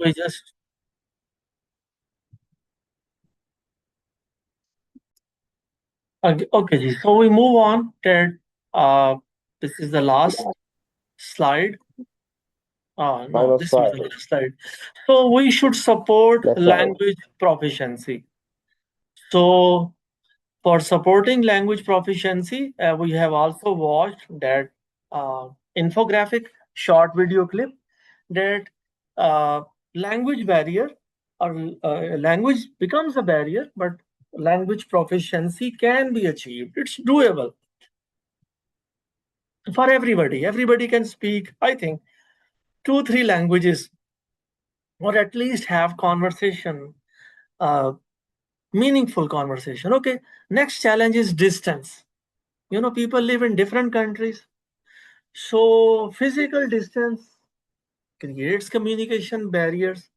we just okay, ji. So we move on. That this is the last slide. No, Final this was slide. the last slide. So we should support Next slide. language proficiency. So for supporting language proficiency, we have also watched that infographic short video clip that uh, language barrier or language becomes a barrier, but language proficiency can be achieved. It's doable for everybody. Everybody can speak, I think, 2, 3 languages or at least have conversation, uh, meaningful conversation. Okay, next challenge is distance. People live in different countries. So physical distance creates communication barriers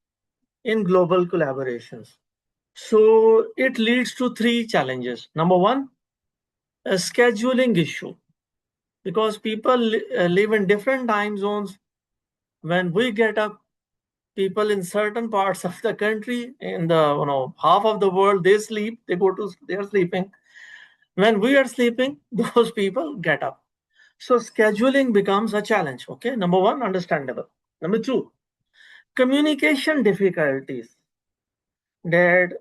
in global collaborations. So it leads to 3 challenges. Number one, a scheduling issue, because people live in different time zones. When we get up, people in certain parts of the country, in the half of the world, they sleep, they're sleeping. When we are sleeping, those people get up. So scheduling becomes a challenge. Okay, number one, understandable. Number two, communication difficulties. That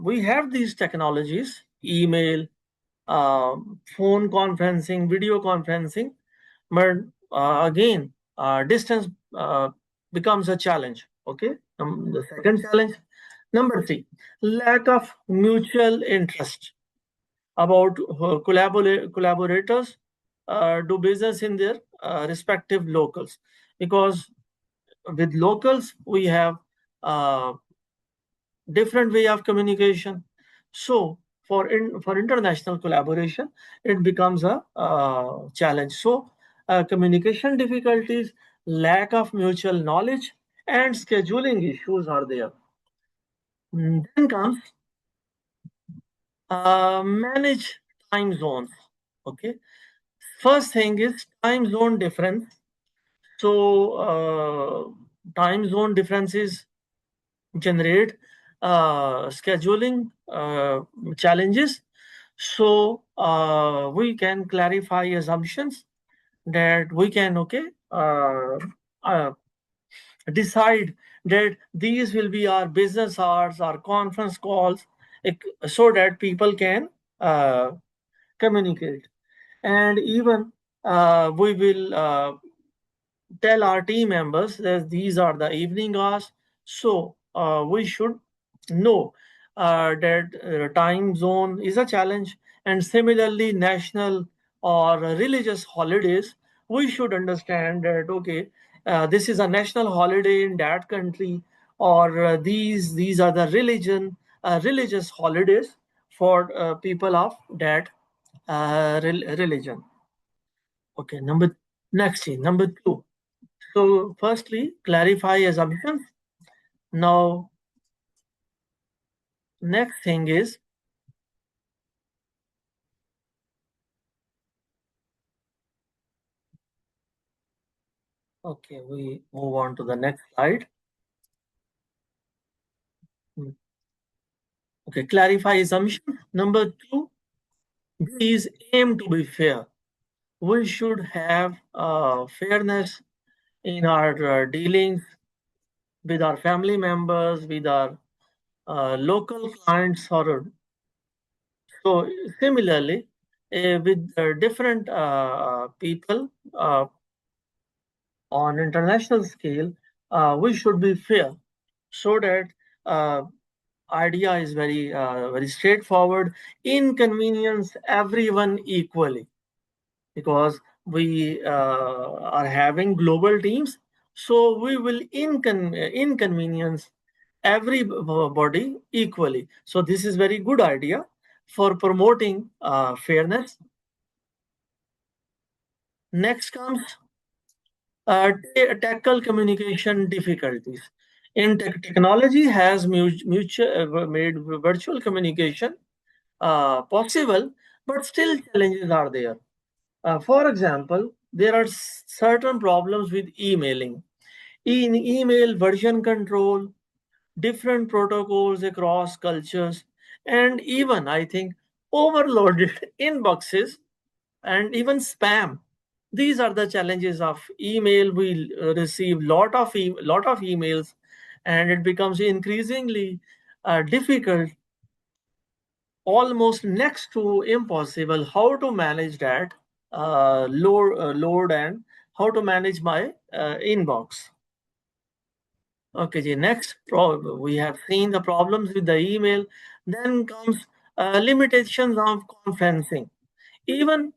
we have these technologies, email, phone conferencing, video conferencing, but again, distance becomes a challenge. Okay, the second challenge. Number three, lack of mutual interest about collaborators do business in their respective locals, because with locals we have uh, different way of communication. So for international collaboration, it becomes a challenge. So communication difficulties, lack of mutual knowledge, and scheduling issues are there. Then comes manage time zones. Okay, first thing is time zone difference. So time zone differences generate scheduling challenges. So we can clarify assumptions that we can uh, decide that these will be our business hours, our conference calls, so that people can uh, communicate. And even we will tell our team members that these are the evening hours. So we should know that time zone is a challenge. And similarly, national or religious holidays, we should understand that, okay, this is a national holiday in that country, or these are the religious holidays for people of that religion. Okay, number two. So firstly, clarify assumptions. Now, next thing is, okay, we move on to the next slide. Okay, clarify assumptions. Number two, please aim to be fair. We should have fairness in our dealings with our family members, with our local clients, or so similarly with different people on international scale, we should be fair, so that uh, idea is very straightforward. Inconvenience everyone equally, because we are having global teams, so we will inconvenience everybody equally. So this is very good idea for promoting fairness. Next comes tackle communication difficulties. Technology has made virtual communication possible, but still challenges are there. For example, there are certain problems with emailing. in email version control, different protocols across cultures, and even, I think, overloaded inboxes and even spam. These are the challenges of email. We receive lot of emails, and it becomes increasingly difficult, almost next to impossible, how to manage that load and how to manage my inbox. Okay, the next problem, we have seen the problems with the email. Then comes limitations of conferencing. Even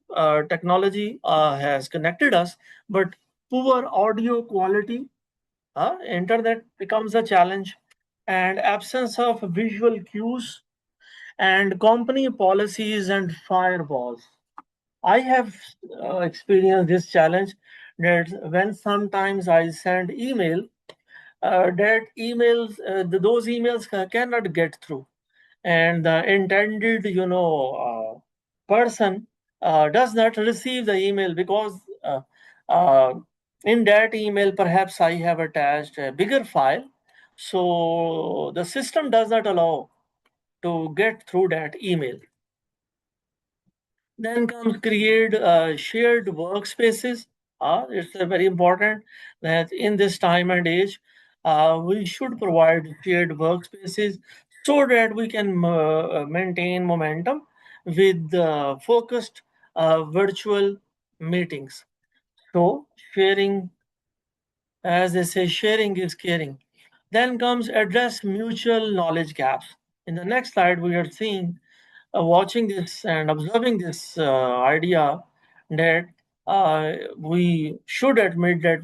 technology has connected us, but poor audio quality, internet becomes a challenge, and absence of visual cues, and company policies and firewalls. I have experienced this challenge that when sometimes I send email, those emails cannot get through, and the intended, person does not receive the email because uh, in that email perhaps I have attached a bigger file, so the system does not allow to get through that email. Then comes create shared workspaces. It's very important that in this time and age, we should provide shared workspaces so that we can maintain momentum with focused virtual meetings. So, sharing, as they say, sharing is caring. Then comes address mutual knowledge gaps. In the next slide, we are seeing watching this and observing this idea that we should admit that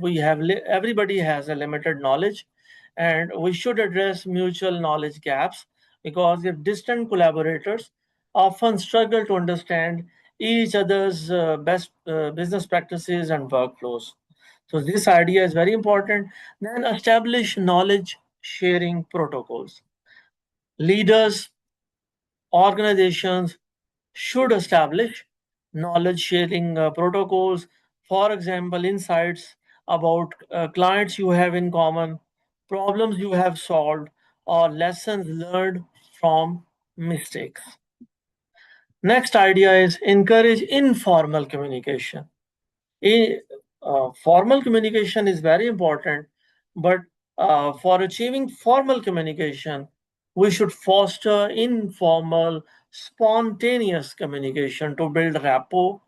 everybody has a limited knowledge, and we should address mutual knowledge gaps, because if distant collaborators often struggle to understand each other's best business practices and workflows. So this idea is very important. Then establish knowledge sharing protocols. Leaders, organizations should establish knowledge sharing protocols. For example, insights about clients you have in common, problems you have solved, or lessons learned from mistakes. Next idea is encourage informal communication. In, Formal communication is very important, but for achieving formal communication, we should foster informal, spontaneous communication to build rapport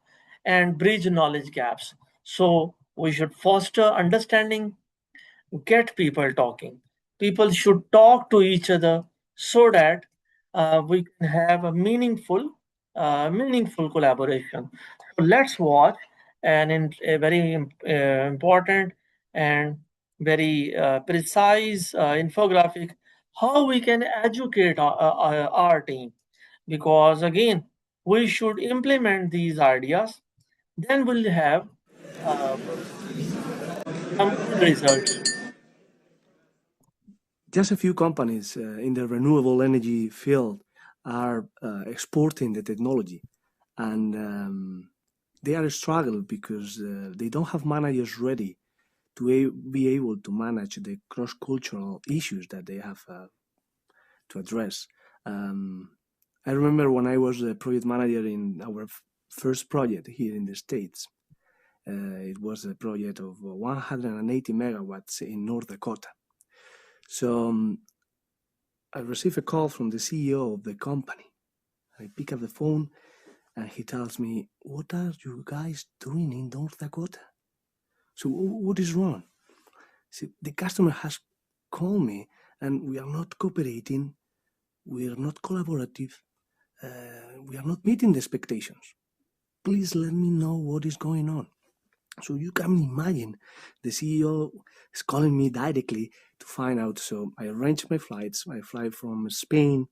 and bridge knowledge gaps. So we should foster understanding, get people talking. People should talk to each other so that we can have a meaningful collaboration. So let's watch a very important and very precise infographic how we can educate our team, because again we should implement these ideas, then we'll have uh, some good results. Just a few companies in the renewable energy field are exporting the technology, and they are struggling because they don't have managers ready to be able to manage the cross-cultural issues that they have to address. Um, I remember when I was a project manager in our first project here in the States. It was a project of 180 megawatts in North Dakota. So I received a call from the CEO of the company. I pick up the phone and he tells me, "What are you guys doing in North Dakota? So what is wrong?" See, the customer has called me and we are not cooperating, we are not collaborative, we are not meeting the expectations. Please let me know what is going on. So you can imagine the CEO is calling me directly to find out. So I arrange my flights. I fly from Spain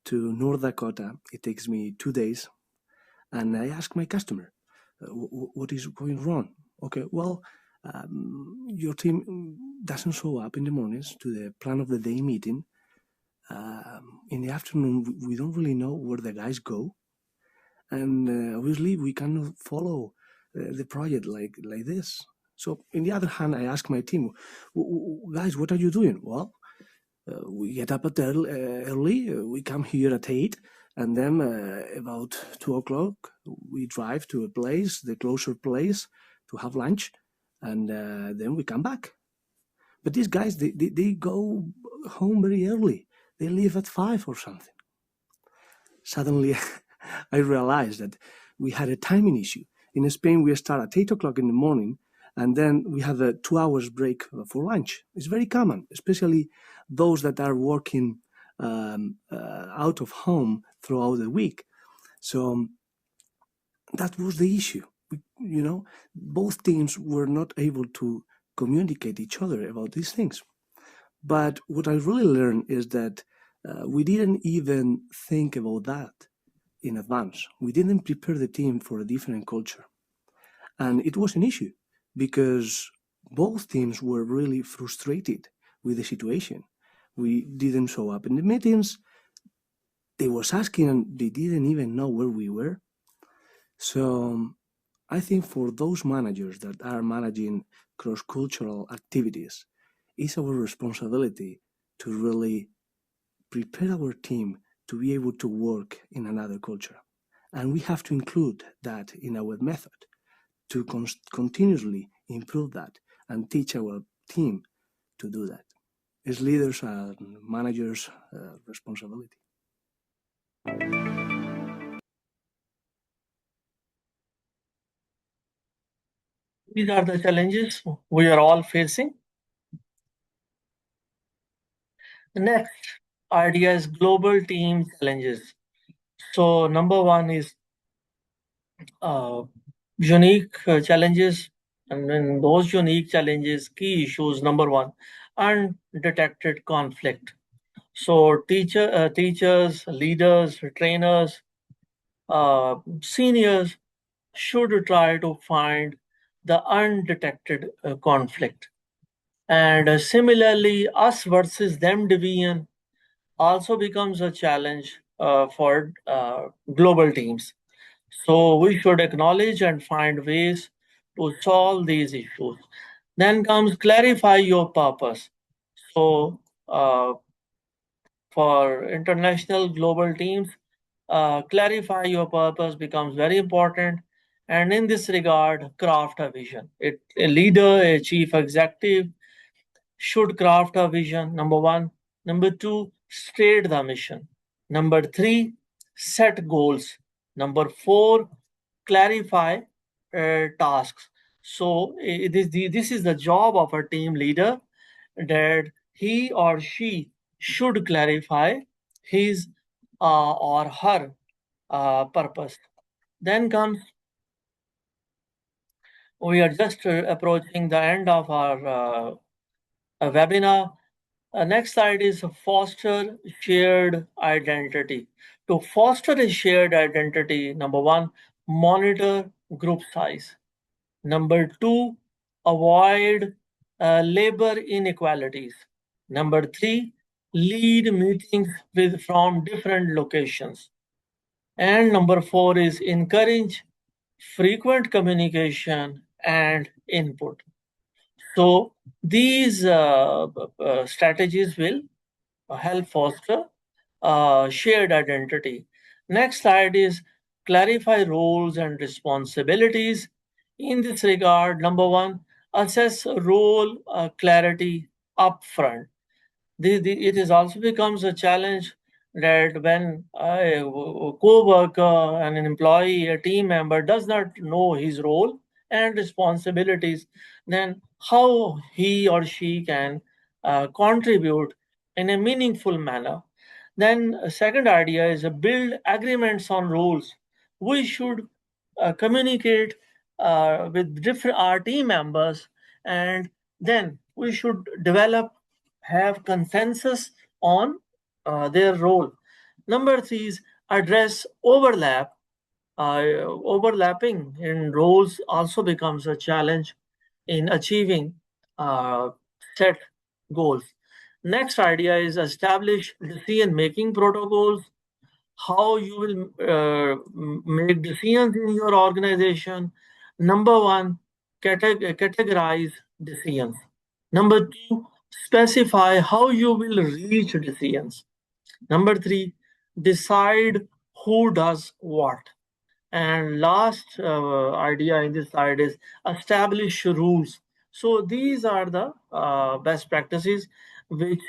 to North Dakota. It takes me 2 days. And I ask my customer, what is going wrong? Okay, well, your team doesn't show up in the mornings to the plan of the day meeting. In the afternoon, we don't really know where the guys go. And obviously, we cannot follow the project like this. So, in the other hand, I ask my team, guys, what are you doing? Well, we get up at early. We come here at 8, and then about 2 o'clock, we drive to a place, the closer place, to have lunch, and then we come back. But these guys, they go home very early. They leave at 5 or something. Suddenly, I realized that we had a timing issue. In Spain, we start at 8 o'clock in the morning, and then we have a 2 hours break for lunch. It's very common, especially those that are working out of home throughout the week. So that was the issue. Both teams were not able to communicate each other about these things. But what I really learned is that we didn't even think about that in advance. We didn't prepare the team for a different culture. And it was an issue because both teams were really frustrated with the situation. We didn't show up in the meetings. They was asking and they didn't even know where we were. So I think for those managers that are managing cross-cultural activities, it's our responsibility to really prepare our team to be able to work in another culture. And we have to include that in our method to continuously improve that and teach our team to do that. It's leaders and managers' responsibility. These are the challenges we are all facing. The next idea is global team challenges. So number one is unique challenges, and in those unique challenges, key issues. Number one, undetected conflict. So teachers, leaders, trainers, seniors should try to find the undetected conflict. And similarly, us versus them division also becomes a challenge for global teams. So we should acknowledge and find ways to solve these issues. Then comes clarify your purpose. So for international global teams, clarify your purpose becomes very important. And in this regard, craft a vision. A leader, a chief executive should craft a vision, number one. Number two, state the mission. Number three, set goals. Number four, clarify tasks. So this is the job of a team leader, that he or she should clarify his or her purpose. Then comes, we are just approaching the end of our webinar. Next slide is foster shared identity. To foster a shared identity, number one, monitor group size. Number two, avoid labor inequalities. Number three, lead meetings from different locations. And number four is encourage frequent communication and input. So these strategies will help foster shared identity. Next slide is clarify roles and responsibilities. In this regard, number one, assess role clarity upfront. It is also becomes a challenge that when a co-worker and an employee, a team member does not know his role and responsibilities, then how he or she can contribute in a meaningful manner. Then a second idea is build agreements on roles. We should communicate with different our team members, and then we should have consensus on their role. Number three is address overlap. Overlapping in roles also becomes a challenge in achieving set goals. Next idea is establish decision making protocols. How you will make decisions in your organization. Number one, categorize decisions. Number two, specify how you will reach decisions. Number three, decide who does what. And last idea in this slide is establish rules. So these are the best practices which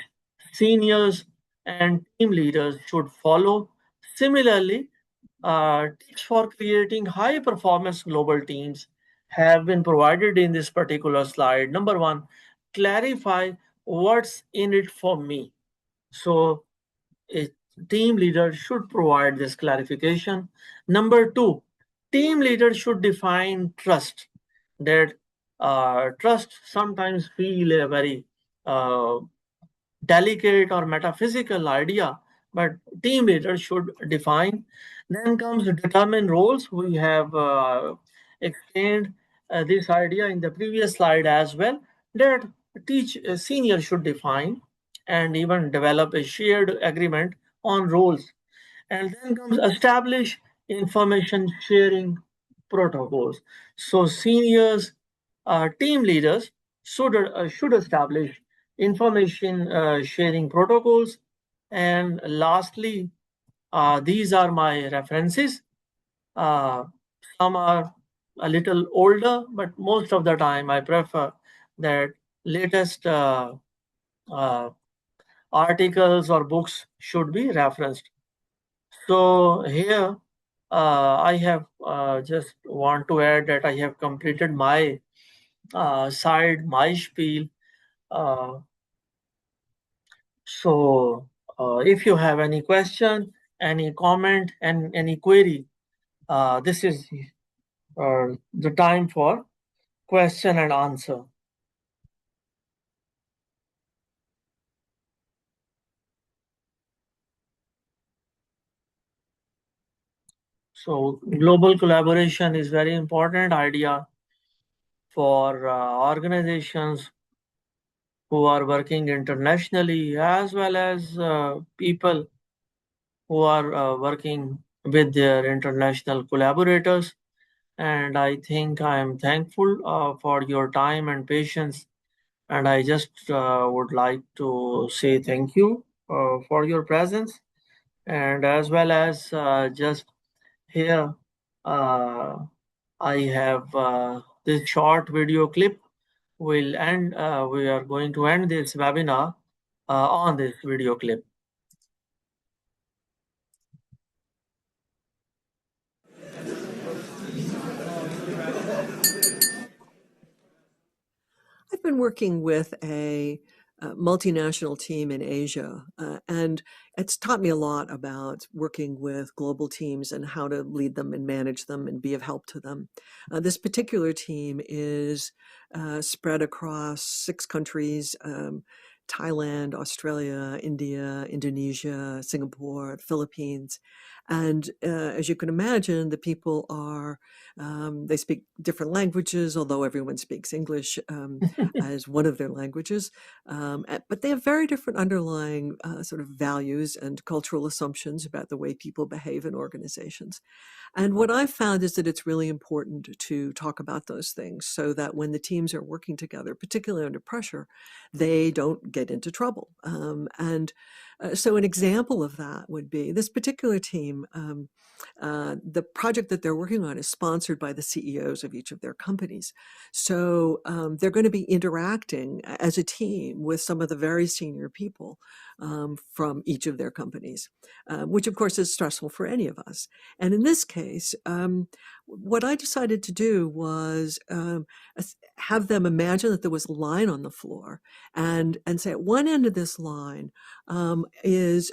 seniors and team leaders should follow. Similarly, tips for creating high performance global teams have been provided in this particular slide. Number one, clarify what's in it for me. So a team leader should provide this clarification. Number two, team leaders should define trust. That trust sometimes feel a very uh, delicate or metaphysical idea, but team leaders should define. Then comes determine roles. We have explained this idea in the previous slide as well, that teach senior should define and even develop a shared agreement on roles. And then comes establish information sharing protocols. So seniors, team leaders should establish information sharing protocols. And lastly, these are my references. Uh, some are a little older, but most of the time I prefer that latest uh, articles or books should be referenced. So here I have just want to add that I have completed my my spiel. Uh, so if you have any question, any comment, and any query, this is the time for question and answer. So global collaboration is very important idea for organizations who are working internationally, as well as people who are working with their international collaborators. And I think I am thankful for your time and patience. And I just would like to say thank you for your presence, and as well as just here, uh, I have this short video clip. Will end. We are going to end this webinar on this video clip. I've been working with a multinational team in Asia, and it's taught me a lot about working with global teams and how to lead them and manage them and be of help to them. This particular team is spread across 6 countries: Thailand, Australia, India, Indonesia, Singapore, Philippines. And as you can imagine, the people are, they speak different languages, although everyone speaks English as one of their languages. But they have very different underlying sort of values and cultural assumptions about the way people behave in organizations. And what I've found is that it's really important to talk about those things so that when the teams are working together, particularly under pressure, they don't get into trouble. So an example of that would be this particular team. The project that they're working on is sponsored by the CEOs of each of their companies. So they're going to be interacting as a team with some of the very senior people from each of their companies, which of course is stressful for any of us. And in this case, what I decided to do was have them imagine that there was a line on the floor and say at one end of this line this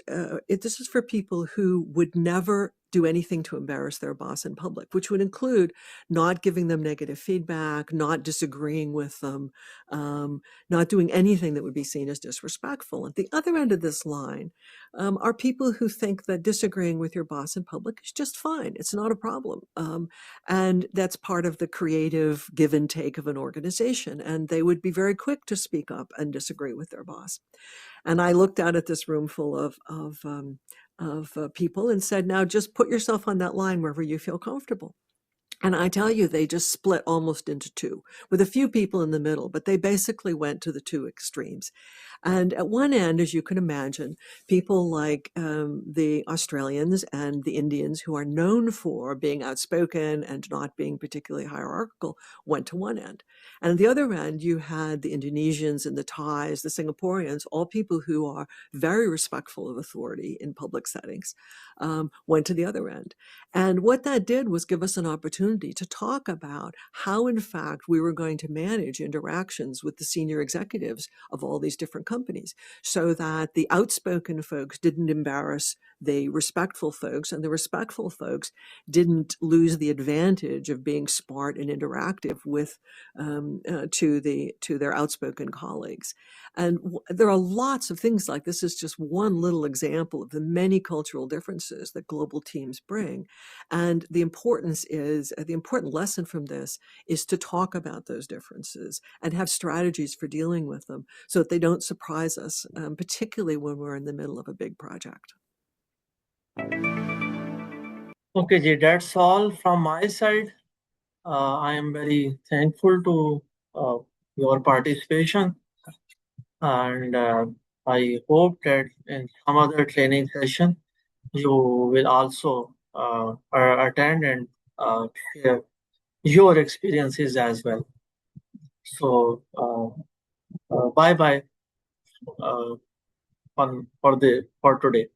is for people who would never do anything to embarrass their boss in public, which would include not giving them negative feedback, not disagreeing with them, not doing anything that would be seen as disrespectful. At the other end of this line are people who think that disagreeing with your boss in public is just fine. It's not a problem. And that's part of the creative give and take of an organization. And they would be very quick to speak up and disagree with their boss. And I looked out at this room full of people and said, now just put yourself on that line wherever you feel comfortable. And I tell you, they just split almost into two, with a few people in the middle, but they basically went to the two extremes. And at one end, as you can imagine, people like the Australians and the Indians, who are known for being outspoken and not being particularly hierarchical, went to one end. And at the other end, you had the Indonesians and the Thais, the Singaporeans, all people who are very respectful of authority in public settings, went to the other end. And what that did was give us an opportunity to talk about how, in fact, we were going to manage interactions with the senior executives of all these different companies so that the outspoken folks didn't embarrass the respectful folks, and the respectful folks didn't lose the advantage of being smart and interactive with to their outspoken colleagues. And there are lots of things like this. Is just one little example of the many cultural differences that global teams bring. And the important lesson from this is to talk about those differences and have strategies for dealing with them so that they don't surprise us, particularly when we're in the middle of a big project. Okay, Ji, that's all from my side. I am very thankful to your participation, and I hope that in some other training session you will also attend and share your experiences as well. So bye bye for today.